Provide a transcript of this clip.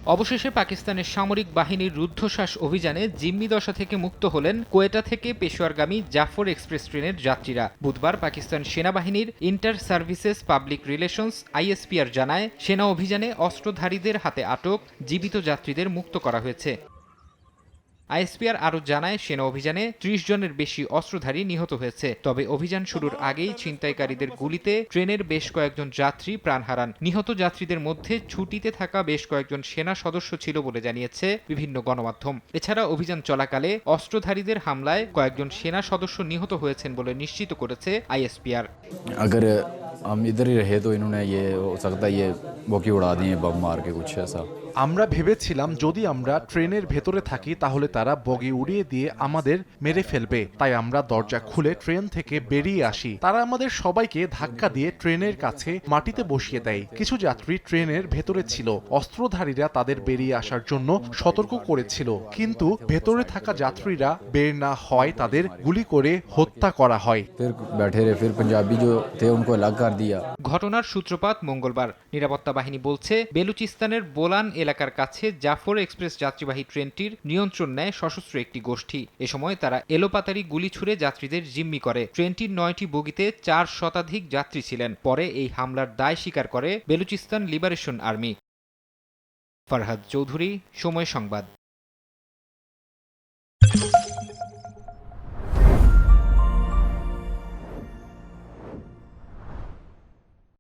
অবশেষে পাকিস্তানের সামরিক বাহিনীর রুদ্ধশ্বাস অভিযানে জিম্মি দশা থেকে মুক্ত হলেন কোয়েটা থেকে পেশোয়ারগামী জাফর এক্সপ্রেস ট্রেনের যাত্রীরা। বুধবার পাকিস্তান সেনাবাহিনীর inter services public relations ISPR জানায়, সেনা অভিযানে অস্ত্রধারীদের হাতে আটক জীবিত যাত্রীদের মুক্ত করা হয়েছে। আইএসপিআর আরও জানায়, সেনা অভিযানে ৩০ জনের বেশি অস্ত্রধারী নিহত হয়েছে। তবে অভিযান শুরুর আগেই ছিনতাইকারীদের গুলিতে ট্রেনের বেশ কয়েকজন যাত্রী প্রাণ হারান। নিহত যাত্রীদের মধ্যে ছুটিতে থাকা বেশ কয়েকজন সেনা সদস্য ছিল বলে জানিয়েছে বিভিন্ন গণমাধ্যম। এছাড়া অভিযান চলাকালে অস্ত্রধারীদের হামলায় কয়েকজন সেনা সদস্য নিহত হয়েছেন বলে নিশ্চিত করেছে আইএসপিআর। अगर हम इधर ही रहे तो इन्होंने ये हो सकता है ये बोकी उड़ा दिए बम मार के कुछ ऐसा। আমরা ভেবেছিলাম যদি আমরা ট্রেনের ভেতরে থাকি তাহলে তারা বগি উড়িয়ে দিয়ে আমাদের মেরে ফেলবে, তাই আমরা দরজা খুলে ট্রেন থেকে বেরিয়ে আসি। তারা আমাদের সবাইকে ধাক্কা দিয়ে ট্রেনের কাছে মাটিতে বসিয়ে দেয়। কিছু যাত্রী ট্রেনের ভেতরে ছিল। অস্ত্রধারীরা তাদের বেরিয়ে আসার জন্য সতর্ক করেছিল, কিন্তু ভেতরে থাকা যাত্রীরা বের না হয় তাদের গুলি করে হত্যা করা হয়। फिर बैठे रहे, फिर पंजाबी जो थे उनको अलग कर दिया। ঘটনার সূত্রপাত মঙ্গলবার। নিরাপত্তা বাহিনী বলছে, বেলুচিস্তানের বোলান এলাকার কাছে জাফর এক্সপ্রেস যাত্রীবাহী ট্রেনটির নিয়ন্ত্রণ নেয় সশস্ত্র একটি গোষ্ঠী। এ সময় তারা এলোপাতাড়ি গুলি ছুড়ে যাত্রীদের জিম্মি করে। ট্রেনটির ৯টি বগিতে ৪ শতাধিক যাত্রী ছিলেন। পরে এই হামলার দায় স্বীকার করে বেলুচিস্তান লিবারেশন আর্মি। ফারহাদ চৌধুরী, সময় সংবাদ।